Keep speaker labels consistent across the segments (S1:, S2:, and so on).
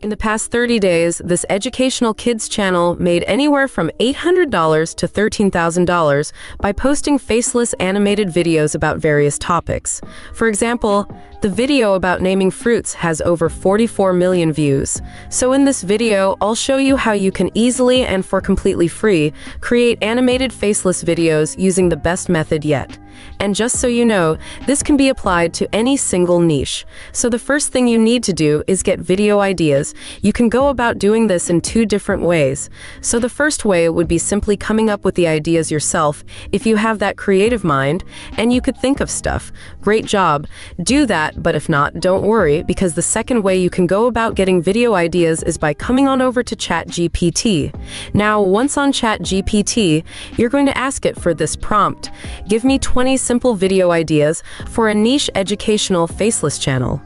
S1: In the past 30 days, this educational kids channel made anywhere from $800 to $13,000 by posting faceless animated videos about various topics. For example, the video about naming fruits has over 44 million views. So in this video, I'll show you how you can easily and for completely free create animated faceless videos using the best method yet. And just so you know, this can be applied to any single niche. So the first thing you need to do is get video ideas. You can go about doing this in two different ways. So the first way would be simply coming up with the ideas yourself. If you have that creative mind and you could think of stuff, great job. Do that, but if not, don't worry, because the second way you can go about getting video ideas is by coming on over to ChatGPT. Now, once on ChatGPT, you're going to ask it for this prompt. Give me 20 simple video ideas for a niche educational faceless channel.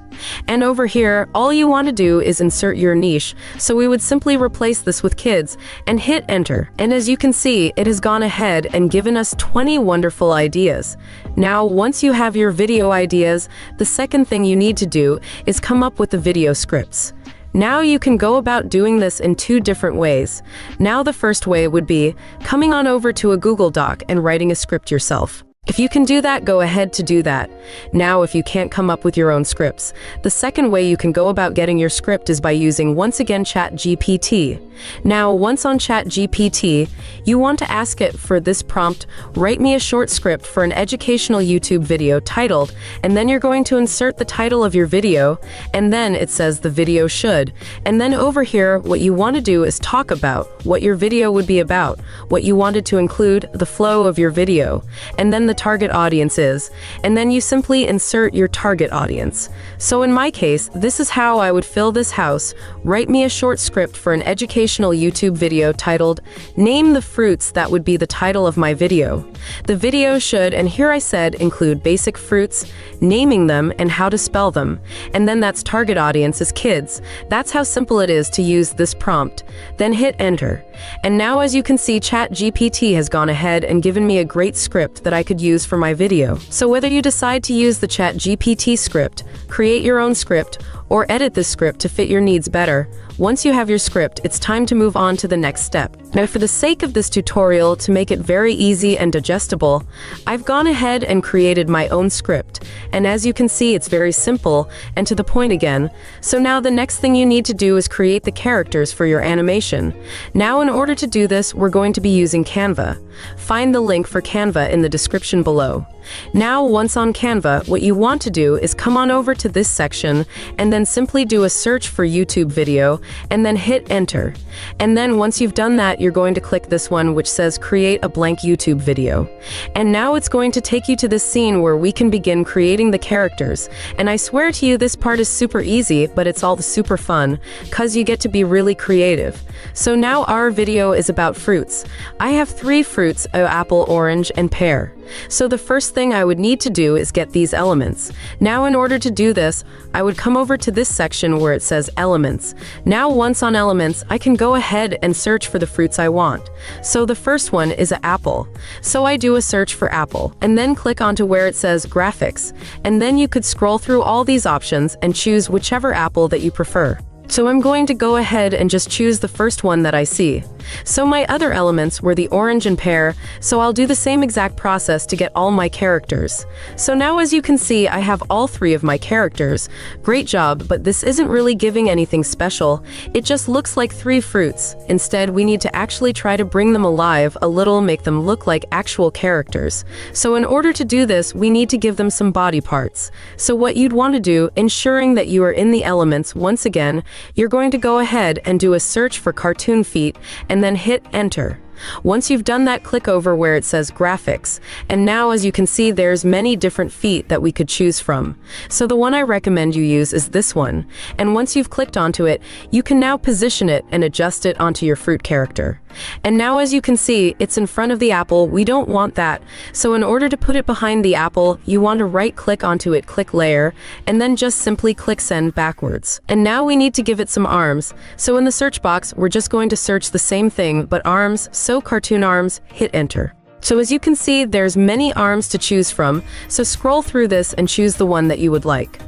S1: And over here, all you want to do is insert your niche, so we would simply replace this with kids and hit enter. And as you can see, it has gone ahead and given us 20 wonderful ideas. Now, once you have your video ideas, the second thing you need to do is come up with the video scripts. Now you can go about doing this in two different ways. Now the first way would be coming on over to a Google Doc and writing a script yourself. If you can do that, go ahead to do that. Now, if you can't come up with your own scripts, the second way you can go about getting your script is by using, once again, ChatGPT. Now, once on ChatGPT, you want to ask it for this prompt: write me a short script for an educational YouTube video titled, and then you're going to insert the title of your video, and then it says the video should. And then over here, what you want to do is talk about what your video would be about, what you wanted to include, the flow of your video, and then the target audience is, and then you simply insert your target audience. So in my case, this is how I would fill this house. Write me a short script for an educational YouTube video titled, name the fruits. That would be the title of my video. The video should, and here I said, include basic fruits, naming them, and how to spell them. And then that's target audience is kids. That's how simple it is to use this prompt. Then hit enter. And now, as you can see, ChatGPT has gone ahead and given me a great script that I could use for my video. So whether you decide to use the ChatGPT script, create your own script, or edit this script to fit your needs better, once you have your script, it's time to move on to the next step. Now, for the sake of this tutorial, to make it very easy and digestible, I've gone ahead and created my own script. And as you can see, it's very simple and to the point again. So now the next thing you need to do is create the characters for your animation. Now, in order to do this, we're going to be using Canva. Find the link for Canva in the description below. Now, once on Canva, what you want to do is come on over to this section and then simply do a search for YouTube video and then hit enter. And then once you've done that, you're going to click this one which says create a blank YouTube video. And now it's going to take you to this scene where we can begin creating the characters. And I swear to you, this part is super easy, but it's all super fun because you get to be really creative. So now our video is about fruits. I have 3 fruits: apple, orange, and pear. So the first thing I would need to do is get these elements. Now, in order to do this, I would come over to this section where it says elements. Now, once on elements, I can go ahead and search for the fruits I want. So the first one is an apple. So I do a search for apple and then click onto where it says graphics. And then you could scroll through all these options and choose whichever apple that you prefer. So I'm going to go ahead and just choose the first one that I see. So my other elements were the orange and pear, so I'll do the same exact process to get all my characters. So now, as you can see, I have all 3 of my characters. Great job, but this isn't really giving anything special. It just looks like 3 fruits. Instead, we need to actually try to bring them alive a little, make them look like actual characters. So in order to do this, we need to give them some body parts. So what you'd want to do, ensuring that you are in the elements, once again, you're going to go ahead and do a search for cartoon feet and then hit enter. Once you've done that, click over where it says graphics. And now, as you can see, there's many different feet that we could choose from. So the one I recommend you use is this one. And once you've clicked onto it, you can now position it and adjust it onto your fruit character. And now, as you can see, it's in front of the apple. We don't want that. So in order to put it behind the apple, you want to right click onto it, click layer, and then just simply click send backwards. And now we need to give it some arms. So in the search box, we're just going to search the same thing, but arms. So cartoon arms, hit enter. So as you can see, there's many arms to choose from, so scroll through this and choose the one that you would like.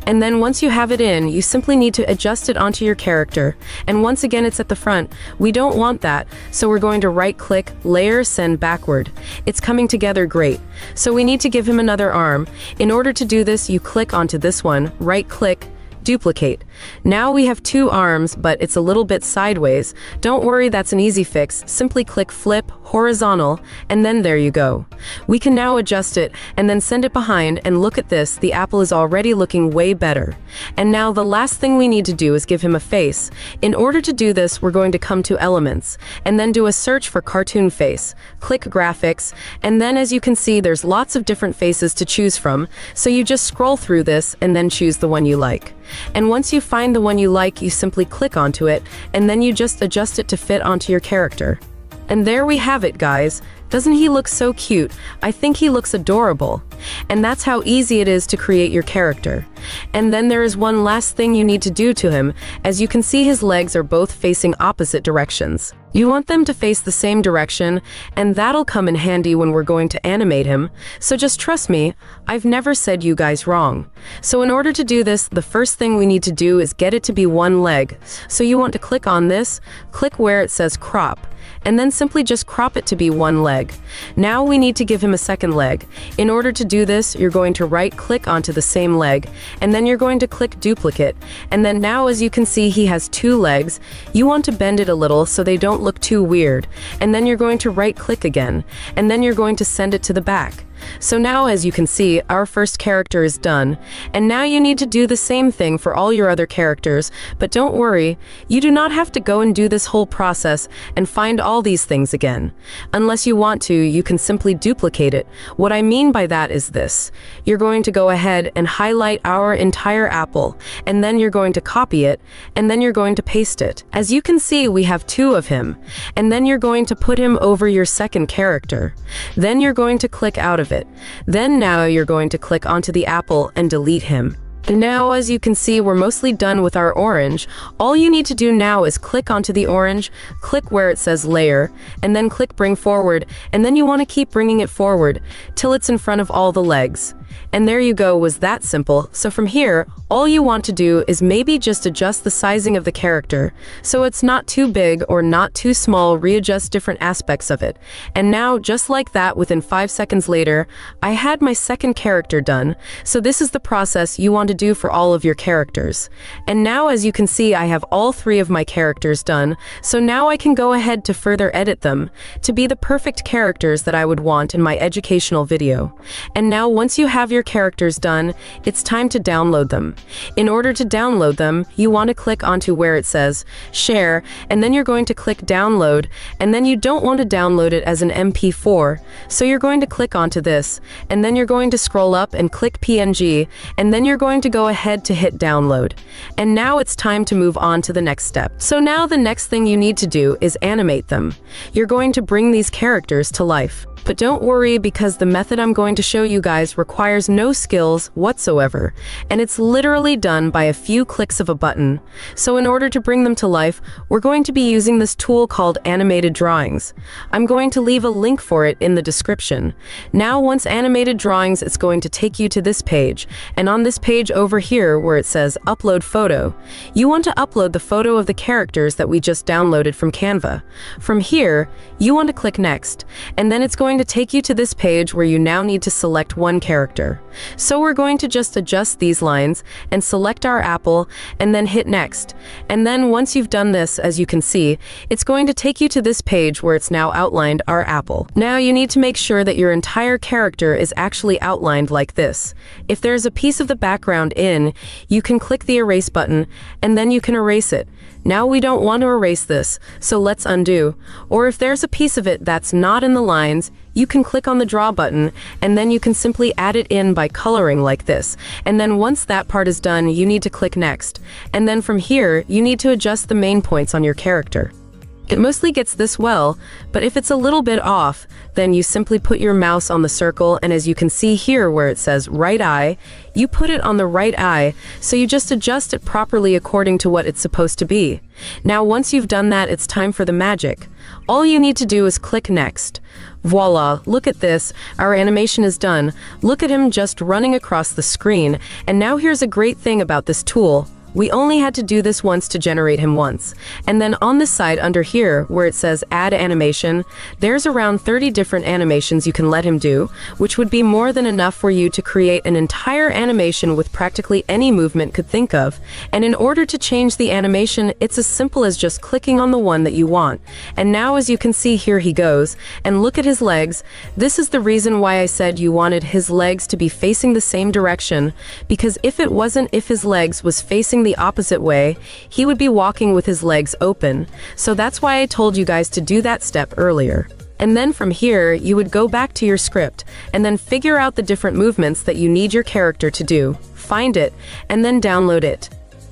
S1: And then once you have it in, you simply need to adjust it onto your character. And once again, it's at the front. We don't want that, so we're going to right-click, layer, send backward. It's coming together great. So we need to give him another arm. In order to do this, you click onto this one, right-click, duplicate. Now we have two arms, but it's a little bit sideways. Don't worry, that's an easy fix. Simply click flip, horizontal, and then there you go. We can now adjust it and then send it behind, and look at this, the apple is already looking way better. And now the last thing we need to do is give him a face. In order to do this, we're going to come to elements, and then do a search for cartoon face. Click graphics, and then as you can see, there's lots of different faces to choose from, so you just scroll through this and then choose the one you like. And once you find the one you like, you simply click onto it, and then you just adjust it to fit onto your character. And there we have it, guys. Doesn't he look so cute? I think he looks adorable. And that's how easy it is to create your character. And then there is one last thing you need to do to him. As you can see, his legs are both facing opposite directions. You want them to face the same direction, and that'll come in handy when we're going to animate him. So just trust me, I've never said you guys wrong. So in order to do this, the first thing we need to do is get it to be one leg. So you want to click on this, click where it says crop, and then simply just crop it to be one leg. Now we need to give him a second leg. In order to do this, you're going to right-click onto the same leg, and then you're going to click duplicate. And then now, as you can see, he has two legs. You want to bend it a little so they don't look too weird. And then you're going to right-click again, and then you're going to send it to the back. So now, as you can see, our first character is done, and now you need to do the same thing for all your other characters, but don't worry, you do not have to go and do this whole process and find all these things again. Unless you want to, you can simply duplicate it. What I mean by that is this. You're going to go ahead and highlight our entire apple, and then you're going to copy it, and then you're going to paste it. As you can see, we have two of him, and then you're going to put him over your second character. Then you're going to click out of it. Then now you're going to click onto the apple and delete him. And now, as you can see, we're mostly done with our orange. All you need to do now is click onto the orange, click where it says layer, and then click bring forward, and then you want to keep bringing it forward till it's in front of all the legs. And there you go, was that simple. So from here, all you want to do is maybe just adjust the sizing of the character, so it's not too big or not too small, readjust different aspects of it. And now, just like that, within 5 seconds later, I had my second character done. So this is the process you want to do for all of your characters. And now, as you can see, I have all three of my characters done, so now I can go ahead to further edit them to be the perfect characters that I would want in my educational video. And now, once you have your characters done, it's time to download them. In order to download them, you want to click onto where it says share, and then you're going to click download, and then you don't want to download it as an MP4, so you're going to click onto this, and then you're going to scroll up and click PNG, and then you're going to go ahead to hit download. And now it's time to move on to the next step. So now the next thing you need to do is animate them. You're going to bring these characters to life. But don't worry, because the method I'm going to show you guys requires no skills whatsoever, and it's literally done by a few clicks of a button. So in order to bring them to life, we're going to be using this tool called Animated Drawings. I'm going to leave a link for it in the description. Now, once Animated Drawings, it's going to take you to this page, and on this page over here where it says Upload Photo, you want to upload the photo of the characters that we just downloaded from Canva. From here, you want to click Next, and then it's going to take you to this page where you now need to select one character. So we're going to just adjust these lines and select our apple, and then hit Next. And then once you've done this, as you can see, it's going to take you to this page where it's now outlined our apple. Now you need to make sure that your entire character is actually outlined like this. If there's a piece of the background in, you can click the erase button, and then you can erase it. Now we don't want to erase this, so let's undo. Or if there's a piece of it that's not in the lines, you can click on the draw button, and then you can simply add it in by coloring like this. And then once that part is done, you need to click Next. And then from here, you need to adjust the main points on your character. It mostly gets this well, but if it's a little bit off, then you simply put your mouse on the circle, and as you can see here where it says right eye, you put it on the right eye, so you just adjust it properly according to what it's supposed to be. Now once you've done that, it's time for the magic. All you need to do is click next. Voila, look at this, our animation is done. Look at him just running across the screen, and now here's a great thing about this tool. We only had to do this once to generate him once. And then on this side under here, where it says add animation, there's around 30 different animations you can let him do, which would be more than enough for you to create an entire animation with practically any movement could think of. And in order to change the animation, it's as simple as just clicking on the one that you want. And now as you can see, here he goes, and look at his legs. This is the reason why I said you wanted his legs to be facing the same direction, because if his legs was facing the opposite way, he would be walking with his legs open. So that's why I told you guys to do that step earlier. And then from here, you would go back to your script and then figure out the different movements that you need your character to do, find it, and then download it.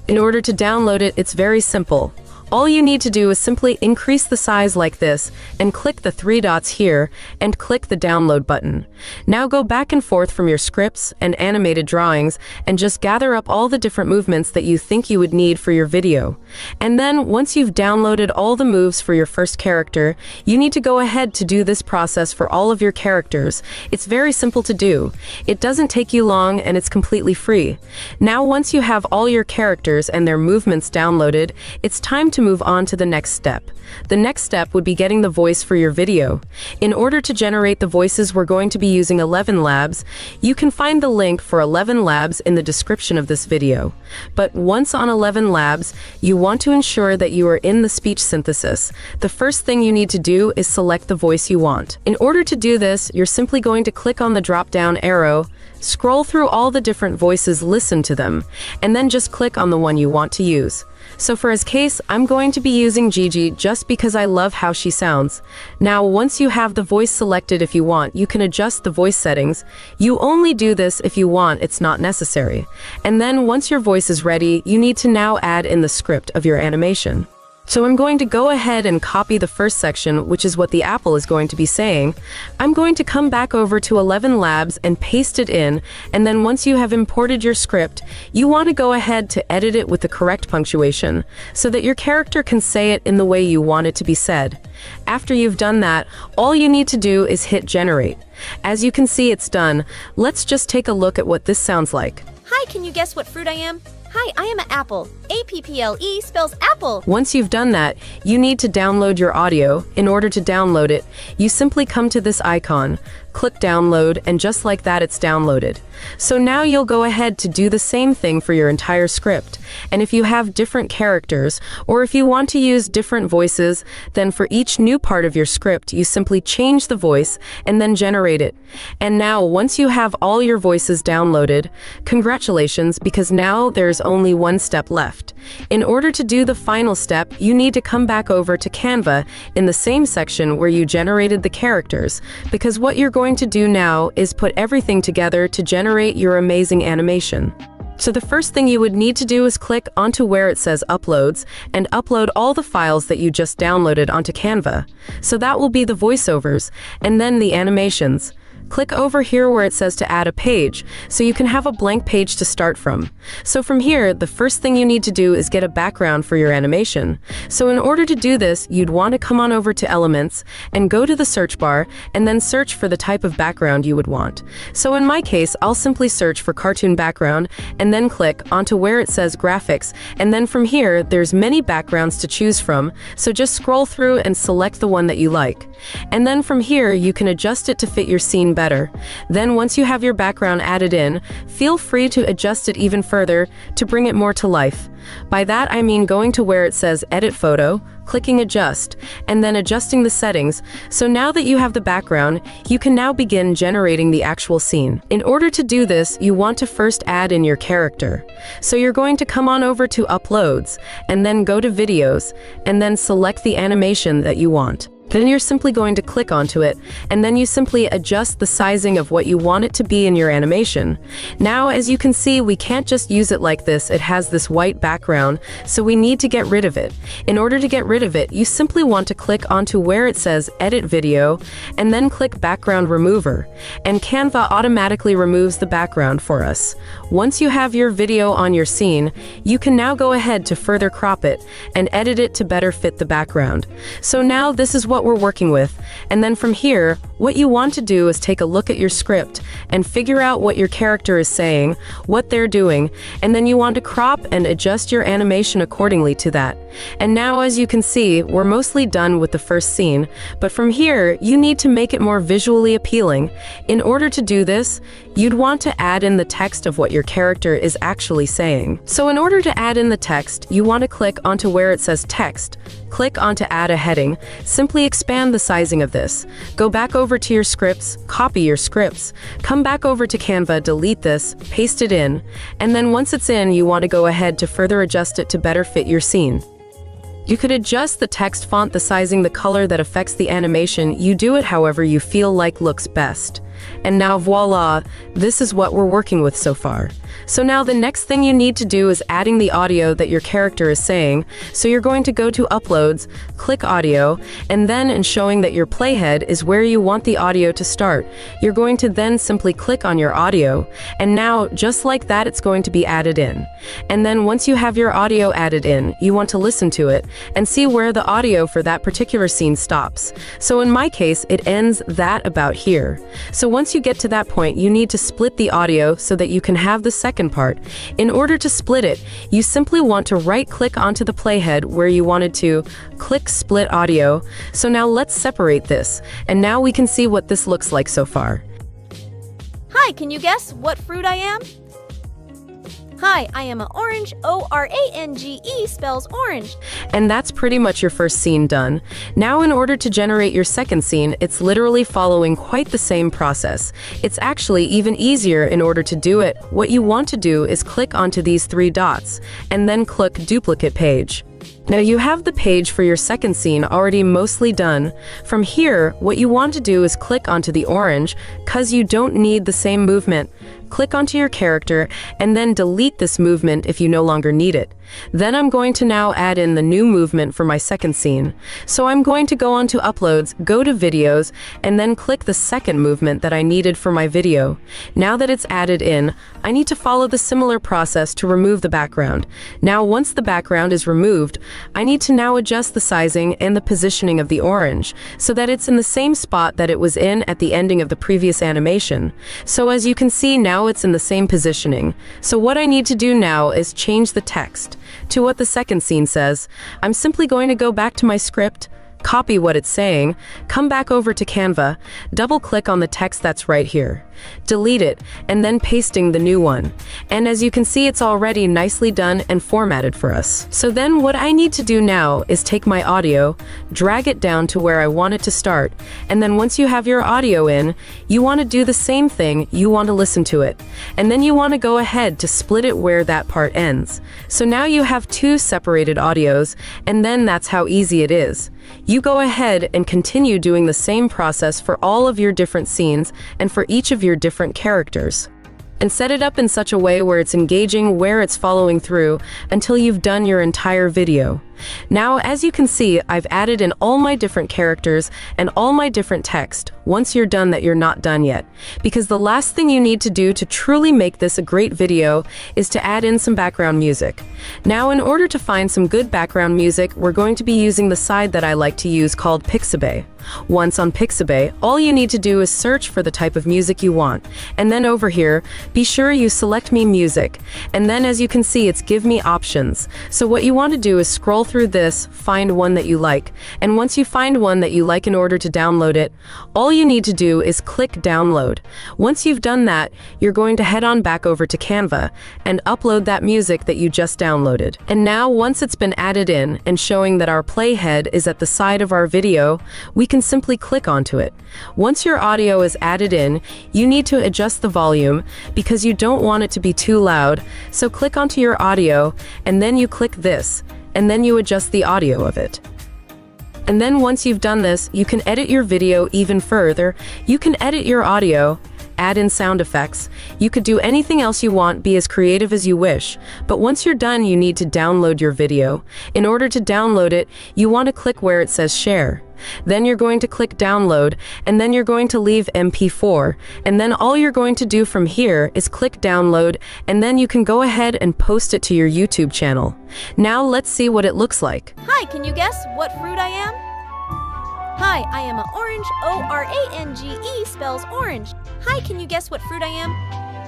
S1: In order to download it, it's very simple. All you need to do is simply increase the size like this and click the 3 dots here and click the download button. Now go back and forth from your scripts and animated drawings and just gather up all the different movements that you think you would need for your video. And then once you've downloaded all the moves for your first character, you need to go ahead to do this process for all of your characters. It's very simple to do. It doesn't take you long and it's completely free. Now once you have all your characters and their movements downloaded, it's time to move on to the next step. The next step would be getting the voice for your video. In order to generate the voices, we're going to be using 11 Labs. You can find the link for 11 Labs in the description of this video. But once on 11 Labs, you want to ensure that you are in the speech synthesis. The first thing you need to do is select the voice you want. In order to do this, you're simply going to click on the drop-down arrow, scroll through all the different voices, listen to them, and then just click on the one you want to use. So for his case, I'm going to be using Gigi just because I love how she sounds. Now, once you have the voice selected, if you want, you can adjust the voice settings. You only do this if you want, it's not necessary. And then once your voice is ready, you need to now add in the script of your animation. So I'm going to go ahead and copy the first section, which is what the apple is going to be saying. I'm going to come back over to 11 Labs and paste it in, and then once you have imported your script, you want to go ahead to edit it with the correct punctuation, so that your character can say it in the way you want it to be said. After you've done that, all you need to do is hit generate. As you can see, it's done. Let's just take a look at what this sounds like.
S2: Hi, can you guess what fruit I am? Hi, I am an apple. A-P-P-L-E spells apple.
S1: Once you've done that, you need to download your audio. In order to download it, you simply come to this icon, click download, and just like that, it's downloaded. So now you'll go ahead to do the same thing for your entire script. And if you have different characters, or if you want to use different voices, then for each new part of your script, you simply change the voice and then generate it. And now, once you have all your voices downloaded, congratulations, because now there's only one step left. In order to do the final step, you need to come back over to Canva in the same section where you generated the characters, because what you're going to do now is put everything together to generate your amazing animation. So the first thing you would need to do is click onto where it says uploads and upload all the files that you just downloaded onto Canva. So that will be the voiceovers and then the animations. Click over here where it says to add a page, so you can have a blank page to start from. So from here, the first thing you need to do is get a background for your animation. So in order to do this, you'd want to come on over to Elements and go to the search bar and then search for the type of background you would want. So in my case, I'll simply search for cartoon background and then click onto where it says graphics, and then from here, there's many backgrounds to choose from, so just scroll through and select the one that you like. And then from here, you can adjust it to fit your scene better. Then once you have your background added in, feel free to adjust it even further to bring it more to life. By that I mean going to where it says Edit Photo, clicking Adjust, and then adjusting the settings. So now that you have the background, you can now begin generating the actual scene. In order to do this, you want to first add in your character. So you're going to come on over to Uploads, and then go to Videos, and then select the animation that you want. Then you're simply going to click onto it, and then you simply adjust the sizing of what you want it to be in your animation. Now, as you can see, we can't just use it like this. It has this white background, so we need to get rid of it. In order to get rid of it, you simply want to click onto where it says Edit Video, and then click Background Remover, and Canva automatically removes the background for us. Once you have your video on your scene, you can now go ahead to further crop it and edit it to better fit the background. So now this is what we're working with, and then from here, what you want to do is take a look at your script and figure out what your character is saying, what they're doing, and then you want to crop and adjust your animation accordingly to that. And now, as you can see, we're mostly done with the first scene, but from here, you need to make it more visually appealing. In order to do this, you'd want to add in the text of what your character is actually saying. So in order to add in the text, you want to click onto where it says Text, click onto Add a Heading, simply expand the sizing of this. Go back over to your scripts, copy your scripts, come back over to Canva, delete this, paste it in, and then once it's in, you want to go ahead to further adjust it to better fit your scene. You could adjust the text font, the sizing, the color that affects the animation. You do it however you feel like looks best. And now voila, this is what we're working with so far. So now the next thing you need to do is adding the audio that your character is saying. So you're going to go to Uploads, click Audio, and then in showing that your playhead is where you want the audio to start, you're going to then simply click on your audio, and now just like that it's going to be added in. And then once you have your audio added in, you want to listen to it and see where the audio for that particular scene stops. So in my case, it ends that about here. So once you get to that point, you need to split the audio so that you can have the second part. In order to split it, you simply want to right-click onto the playhead where you wanted to click Split Audio. So now let's separate this, and now we can see what this looks like so far.
S2: Hi, can you guess what fruit I am? Hi, I am an orange. O-R-A-N-G-E spells orange.
S1: And that's pretty much your first scene done. Now in order to generate your second scene, it's literally following quite the same process. It's actually even easier in order to do it. What you want to do is click onto these three dots, and then click Duplicate Page. Now you have the page for your second scene already mostly done. From here, what you want to do is click onto the orange, cause you don't need the same movement. Click onto your character, and then delete this movement if you no longer need it. Then I'm going to now add in the new movement for my second scene. So I'm going to go onto Uploads, go to Videos, and then click the second movement that I needed for my video. Now that it's added in, I need to follow the similar process to remove the background. Now once the background is removed, I need to now adjust the sizing and the positioning of the orange so that it's in the same spot that it was in at the ending of the previous animation. So as you can see, now it's in the same positioning. So what I need to do now is change the text to what the second scene says. I'm simply going to go back to my script, copy what it's saying, come back over to Canva, double-click on the text that's right here, delete it, and then pasting the new one. And as you can see, it's already nicely done and formatted for us. So then what I need to do now is take my audio, drag it down to where I want it to start, and then once you have your audio in, you want to do the same thing, you want to listen to it. And then you want to go ahead to split it where that part ends. So now you have two separated audios, and then that's how easy it is. You go ahead and continue doing the same process for all of your different scenes and for each of your different characters. And set it up in such a way where it's engaging, where it's following through until you've done your entire video. Now, as you can see, I've added in all my different characters and all my different text. Once you're done that, you're not done yet. Because the last thing you need to do to truly make this a great video is to add in some background music. Now, in order to find some good background music, we're going to be using the site that I like to use called Pixabay. Once on Pixabay, all you need to do is search for the type of music you want. And then over here, be sure you select Me Music. And then as you can see, it's Give Me Options. So what you want to do is scroll through this, find one that you like. And once you find one that you like, in order to download it, all you need to do is click Download. Once you've done that, you're going to head on back over to Canva and upload that music that you just downloaded. And now once it's been added in and showing that our playhead is at the side of our video, we can simply click onto it. Once your audio is added in, you need to adjust the volume because you don't want it to be too loud. So click onto your audio and then you click this, and then you adjust the audio of it. And then once you've done this, you can edit your video even further. You can edit your audio, add in sound effects. You could do anything else you want, be as creative as you wish. But once you're done, you need to download your video. In order to download it, you want to click where it says share. Then you're going to click download, and then you're going to leave MP4, and then all you're going to do from here is click download, and then you can go ahead and post it to your YouTube channel. Now let's see what it looks like.
S2: Hi, can you guess what fruit I am? Hi, I am an orange. O-R-A-N-G-E spells orange. Hi, can you guess what fruit I am?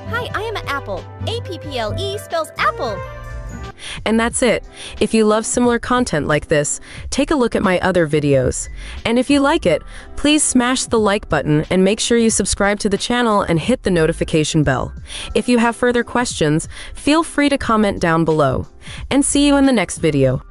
S2: Hi, I am an apple. A-P-P-L-E spells apple.
S1: And that's it. If you love similar content like this, take a look at my other videos. And if you like it, please smash the like button and make sure you subscribe to the channel and hit the notification bell. If you have further questions, feel free to comment down below. And see you in the next video.